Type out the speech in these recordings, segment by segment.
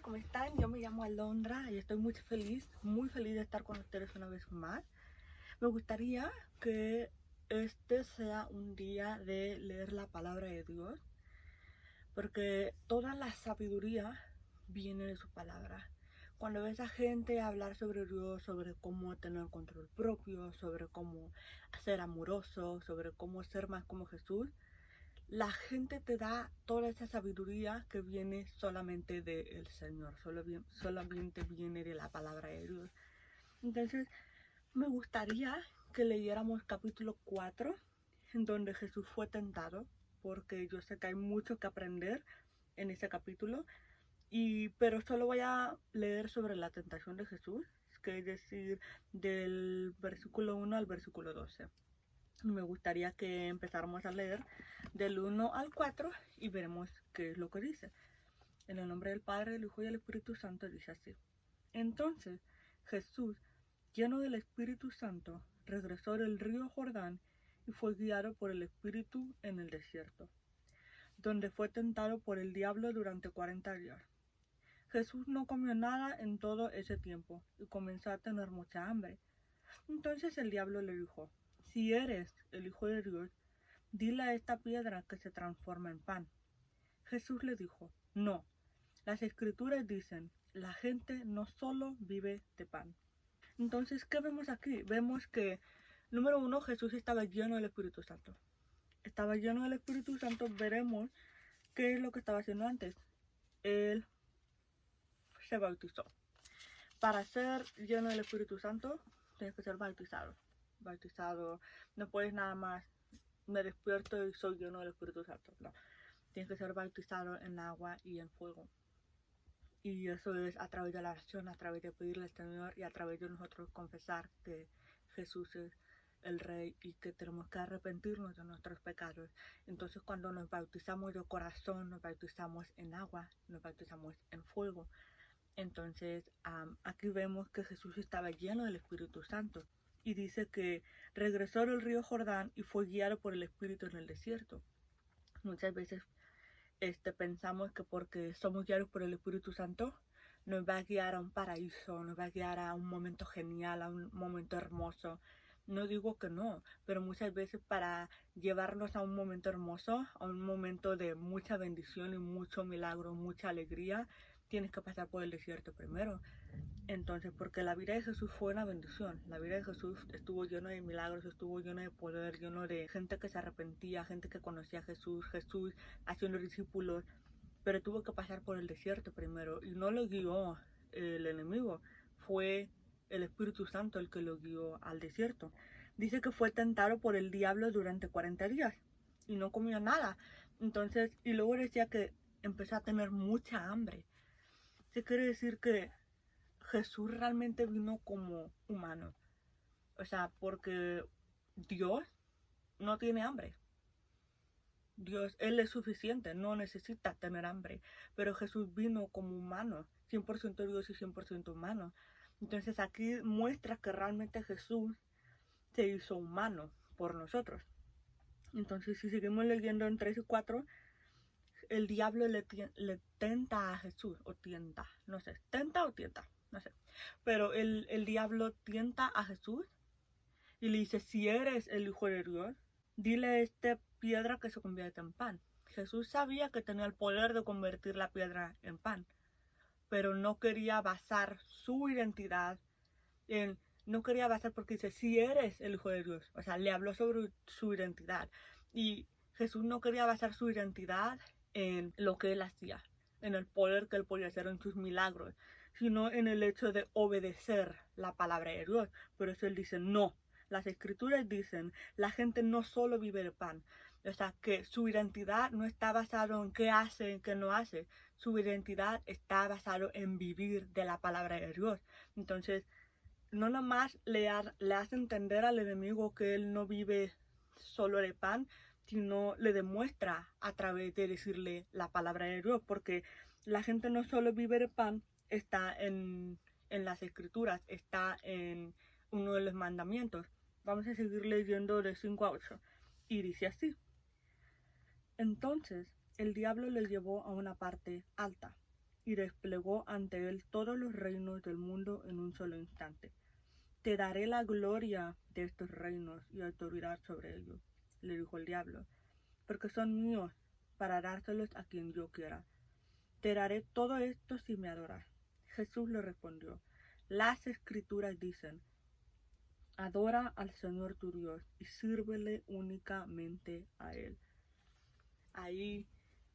¿cómo están? Yo me llamo Alondra y estoy muy feliz de estar con ustedes una vez más. Me gustaría que este sea un día de leer la palabra de Dios, porque toda la sabiduría viene de su palabra. Cuando ves a gente hablar sobre Dios, sobre cómo tener control propio, sobre cómo ser amoroso, sobre cómo ser más como Jesús, la gente te da toda esa sabiduría que viene solamente del Señor, solamente viene de la palabra de Dios. Entonces, me gustaría que leyéramos capítulo 4, en donde Jesús fue tentado, porque yo sé que hay mucho que aprender en ese capítulo, pero solo voy a leer sobre la tentación de Jesús, que es decir, del versículo 1 al versículo 12. Me gustaría que empezáramos a leer del 1 al 4 y veremos qué es lo que dice. En el nombre del Padre, del Hijo y del Espíritu Santo dice así. Entonces Jesús, lleno del Espíritu Santo, regresó del río Jordán y fue guiado por el Espíritu en el desierto, donde fue tentado por el diablo durante 40 días. Jesús no comió nada en todo ese tiempo y comenzó a tener mucha hambre. Entonces el diablo le dijo: si eres el Hijo de Dios, dile a esta piedra que se transforme en pan. Jesús le dijo: no, las Escrituras dicen, la gente no solo vive de pan. Entonces, ¿qué vemos aquí? Vemos que, número uno, Jesús estaba lleno del Espíritu Santo. Estaba lleno del Espíritu Santo. Veremos qué es lo que estaba haciendo antes. Él se bautizó. Para ser lleno del Espíritu Santo, tienes que ser bautizado. No puedes nada más, me despierto y soy lleno del Espíritu Santo. No, tienes que ser bautizado en agua y en fuego. Y eso es a través de la oración, a través de pedirle al Señor y a través de nosotros confesar que Jesús es el Rey y que tenemos que arrepentirnos de nuestros pecados. Entonces, cuando nos bautizamos de corazón, nos bautizamos en agua, nos bautizamos en fuego. Entonces, aquí vemos que Jesús estaba lleno del Espíritu Santo y dice que regresó del río Jordán y fue guiado por el Espíritu en el desierto. Muchas veces pensamos que porque somos guiados por el Espíritu Santo nos va a guiar a un paraíso, nos va a guiar a un momento genial, a un momento hermoso. No digo que no, pero muchas veces para llevarnos a un momento hermoso, a un momento de mucha bendición y mucho milagro, mucha alegría, tienes que pasar por el desierto primero. Entonces, porque la vida de Jesús fue una bendición. La vida de Jesús estuvo llena de milagros, estuvo llena de poder, lleno de gente que se arrepentía, gente que conocía a Jesús, Jesús haciendo discípulos, pero tuvo que pasar por el desierto primero y no lo guió el enemigo, fue el Espíritu Santo el que lo guió al desierto. Dice que fue tentado por el diablo durante 40 días y no comió nada. Entonces, y luego decía que empezó a tener mucha hambre. Se quiere decir que Jesús realmente vino como humano. O sea, porque Dios no tiene hambre. Dios, Él es suficiente, no necesita tener hambre. Pero Jesús vino como humano, 100% Dios y 100% humano. Entonces aquí muestra que realmente Jesús se hizo humano por nosotros. Entonces, si seguimos leyendo en 3 y 4, el diablo le tenta a Jesús, o tienta, no sé, tenta o tienta, no sé. Pero el diablo tienta a Jesús y le dice: si eres el Hijo de Dios, dile a esta piedra que se convierta en pan. Jesús sabía que tenía el poder de convertir la piedra en pan, pero no quería basar su identidad en... No quería basar porque dice: si eres el Hijo de Dios. O sea, le habló sobre su identidad. Y Jesús no quería basar su identidad en lo que él hacía, en el poder que él podía hacer, en sus milagros, sino en el hecho de obedecer la palabra de Dios. Por eso él dice: no, las Escrituras dicen, la gente no solo vive de pan. O sea, que su identidad no está basada en qué hace, en qué no hace. Su identidad está basada en vivir de la palabra de Dios. Entonces, no nomás le hace entender al enemigo que él no vive solo de pan, sino le demuestra a través de decirle la palabra de Dios, porque la gente no solo vive de pan, está en las Escrituras, está en uno de los mandamientos. Vamos a seguir leyendo de 5 a 8. Y dice así: entonces el diablo le llevó a una parte alta y desplegó ante él todos los reinos del mundo en un solo instante. Te daré la gloria de estos reinos y autoridad sobre ellos, le dijo el diablo, porque son míos para dárselos a quien yo quiera. Te daré todo esto si me adoras. Jesús le respondió, las escrituras dicen, adora al Señor tu Dios y sírvele únicamente a Él. Ahí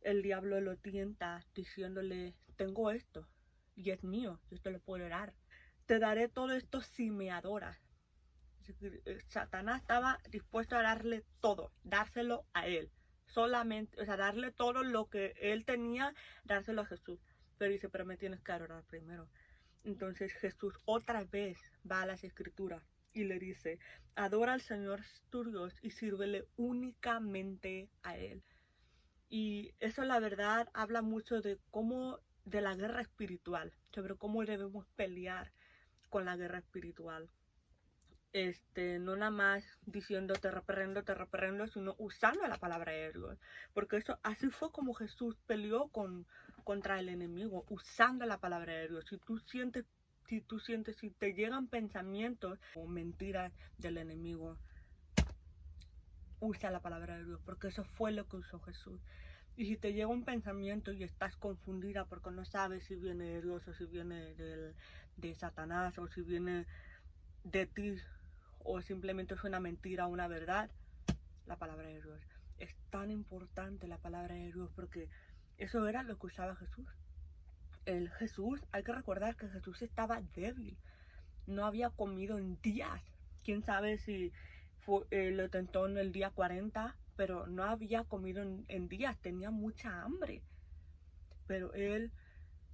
el diablo lo tienta diciéndole, tengo esto y es mío, yo te lo puedo dar. Te daré todo esto si me adoras. Satanás estaba dispuesto a darle todo, dárselo a él. Solamente, darle todo lo que él tenía, dárselo a Jesús. Pero dice, pero me tienes que adorar primero. Entonces Jesús otra vez va a las escrituras y le dice, adora al Señor tu Dios y sírvele únicamente a Él. Y eso la verdad habla mucho de de la guerra espiritual, sobre cómo debemos pelear con la guerra espiritual. No nada más diciendo te reprendo, sino usando la palabra de Dios. Porque así fue como Jesús peleó contra el enemigo, usando la palabra de Dios. Si te llegan pensamientos o mentiras del enemigo, usa la palabra de Dios, porque eso fue lo que usó Jesús. Y si te llega un pensamiento y estás confundida porque no sabes si viene de Dios o si viene de Satanás o si viene de ti o simplemente es una mentira o una verdad, la palabra de Dios. Es tan importante la palabra de Dios porque eso era lo que usaba Jesús. Hay que recordar que Jesús estaba débil, no había comido en días. Quién sabe si lo tentó en el día 40, pero no había comido en días, tenía mucha hambre. Pero él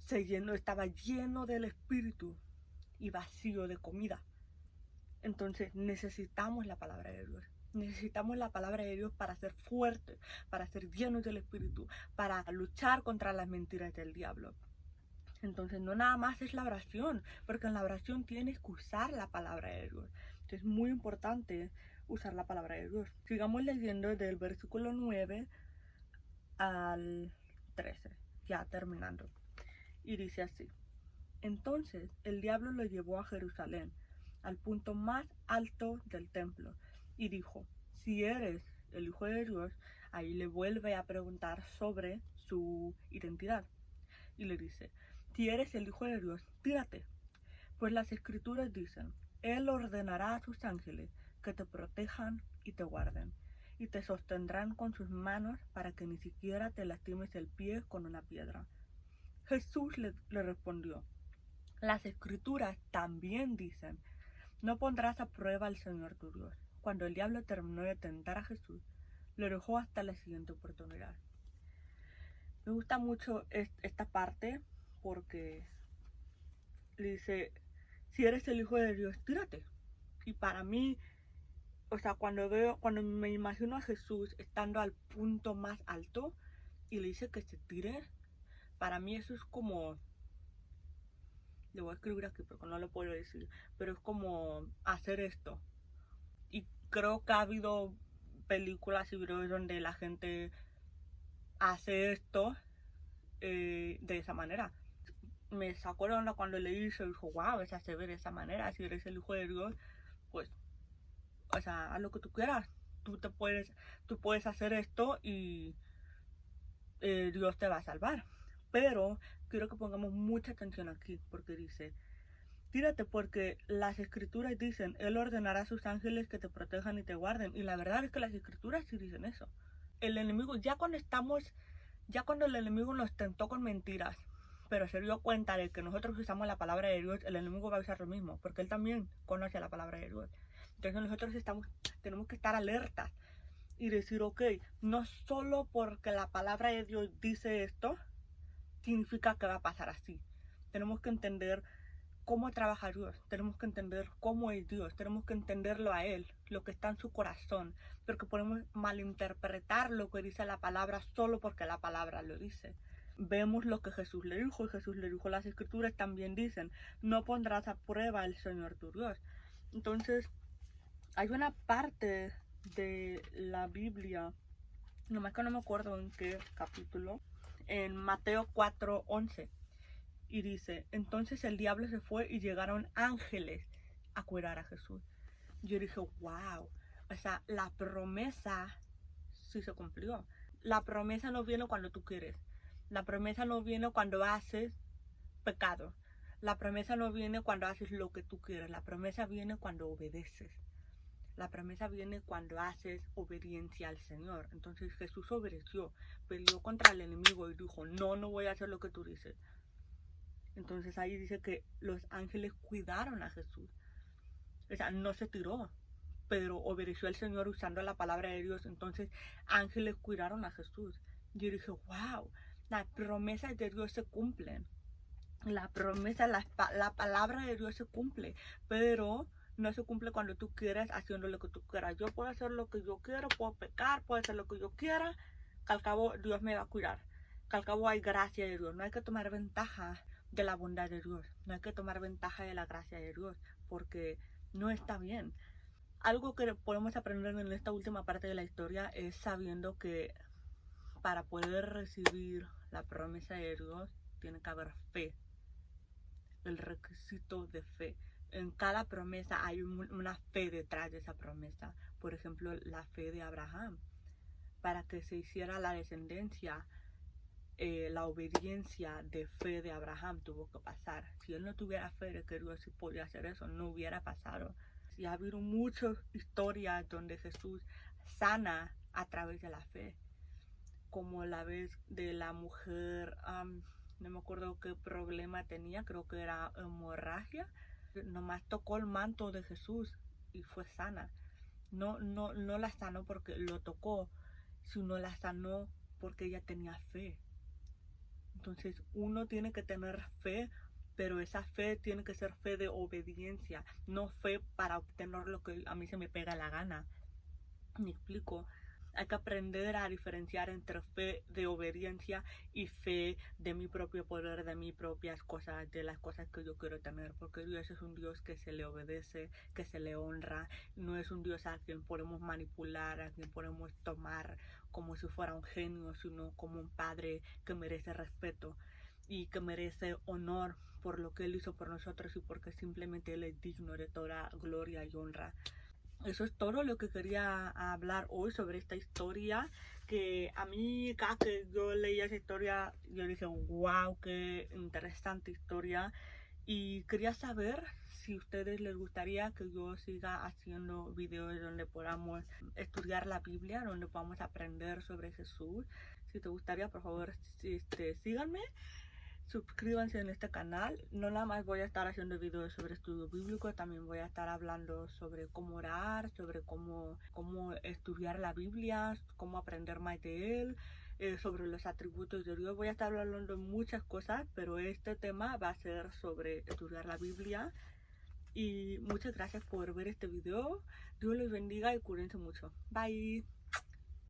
estaba lleno del Espíritu y vacío de comida. Entonces necesitamos la palabra de Dios. Necesitamos la palabra de Dios para ser fuertes, para ser llenos del Espíritu, para luchar contra las mentiras del diablo. Entonces no nada más es la oración, porque en la oración tienes que usar la palabra de Dios. Entonces es muy importante usar la palabra de Dios. Sigamos leyendo del versículo 9 al 13, ya terminando. Y dice así: entonces el diablo lo llevó a Jerusalén, al punto más alto del templo, y dijo, si eres el Hijo de Dios, ahí le vuelve a preguntar sobre su identidad. Y le dice, si eres el Hijo de Dios, tírate, pues las escrituras dicen, Él ordenará a sus ángeles que te protejan y te guarden, y te sostendrán con sus manos para que ni siquiera te lastimes el pie con una piedra. Jesús le respondió, las escrituras también dicen, no pondrás a prueba al Señor tu Dios. Cuando el diablo terminó de tentar a Jesús, lo dejó hasta la siguiente oportunidad. Me gusta mucho esta parte porque le dice, si eres el Hijo de Dios, tírate. Y para mí, cuando me imagino a Jesús estando al punto más alto y le dice que se tire, para mí eso es como, le voy a escribir aquí porque no lo puedo decir, pero es como hacer esto. Y creo que ha habido películas y videos donde la gente hace esto de esa manera. Me sacó de onda cuando leí eso y dijo, wow, esa se ve de esa manera. Si eres el Hijo de Dios, pues, haz lo que tú quieras. Tú puedes hacer esto y Dios te va a salvar. Pero quiero que pongamos mucha atención aquí porque dice, tírate porque las escrituras dicen, Él ordenará a sus ángeles que te protejan y te guarden. Y la verdad es que las escrituras sí dicen eso. El enemigo, ya cuando el enemigo nos tentó con mentiras, pero se dio cuenta de que nosotros usamos la palabra de Dios, el enemigo va a usar lo mismo, porque él también conoce la palabra de Dios. Entonces nosotros tenemos que estar alertas y decir, ok, no solo porque la palabra de Dios dice esto, significa que va a pasar así. Tenemos que entender cómo trabaja Dios, tenemos que entender cómo es Dios, tenemos que entenderlo a Él, lo que está en su corazón, porque podemos malinterpretar lo que dice la palabra solo porque la palabra lo dice. Vemos lo que Jesús le dijo, y Jesús le dijo, las escrituras también dicen, no pondrás a prueba al Señor tu Dios. Entonces, hay una parte de la Biblia, nomás que no me acuerdo en qué capítulo, en Mateo 4:11, Y dice, entonces el diablo se fue y llegaron ángeles a curar a Jesús. Yo dije, wow, o sea, la promesa sí se cumplió. La promesa no viene cuando tú quieres. La promesa no viene cuando haces pecado. La promesa no viene cuando haces lo que tú quieres. La promesa viene cuando obedeces. La promesa viene cuando haces obediencia al Señor. Entonces Jesús obedeció, peleó contra el enemigo y dijo, no voy a hacer lo que tú dices. Entonces ahí dice que los ángeles cuidaron a Jesús. O sea, no se tiró, pero obedeció al Señor usando la palabra de Dios. Entonces ángeles cuidaron a Jesús. Yo dije, wow, las promesas de Dios se cumplen. La promesa, la palabra de Dios se cumple, pero no se cumple cuando tú quieras haciendo lo que tú quieras. Yo puedo hacer lo que yo quiero, puedo pecar, puedo hacer lo que yo quiera, que al cabo Dios me va a cuidar, que al cabo hay gracia de Dios. No hay que tomar ventaja de la bondad de Dios, no hay que tomar ventaja de la gracia de Dios, porque no está bien. Algo que podemos aprender en esta última parte de la historia es sabiendo que para poder recibir la promesa de Dios tiene que haber fe. El requisito de fe. En cada promesa hay una fe detrás de esa promesa. Por ejemplo, la fe de Abraham. Para que se hiciera la descendencia, la obediencia de fe de Abraham tuvo que pasar. Si él no tuviera fe de que Dios sí podía hacer eso, no hubiera pasado. Y ha habido muchas historias donde Jesús sana a través de la fe. Como la vez de la mujer, no me acuerdo qué problema tenía, creo que era hemorragia. Nomás tocó el manto de Jesús y fue sana. No la sanó porque lo tocó, sino la sanó porque ella tenía fe. Entonces uno tiene que tener fe, pero esa fe tiene que ser fe de obediencia, no fe para obtener lo que a mí se me pega la gana. Me explico. Hay que aprender a diferenciar entre fe de obediencia y fe de mi propio poder, de mis propias cosas, de las cosas que yo quiero tener. Porque Dios es un Dios que se le obedece, que se le honra. No es un Dios a quien podemos manipular, a quien podemos tomar como si fuera un genio, sino como un padre que merece respeto y que merece honor por lo que Él hizo por nosotros y porque simplemente Él es digno de toda gloria y honra. Eso es todo lo que quería hablar hoy sobre esta historia, que a mí cada que yo leía esa historia yo dije, wow, qué interesante historia, y quería saber si a ustedes les gustaría que yo siga haciendo videos donde podamos estudiar la Biblia, donde podamos aprender sobre Jesús. Si te gustaría, por favor, síganme. Suscríbanse en este canal. No nada más voy a estar haciendo videos sobre estudio bíblico, también voy a estar hablando sobre cómo orar, sobre cómo estudiar la Biblia, cómo aprender más de él, sobre los atributos de Dios. Voy a estar hablando de muchas cosas, pero este tema va a ser sobre estudiar la Biblia. Y muchas gracias por ver este video. Dios los bendiga y cuídense mucho. Bye.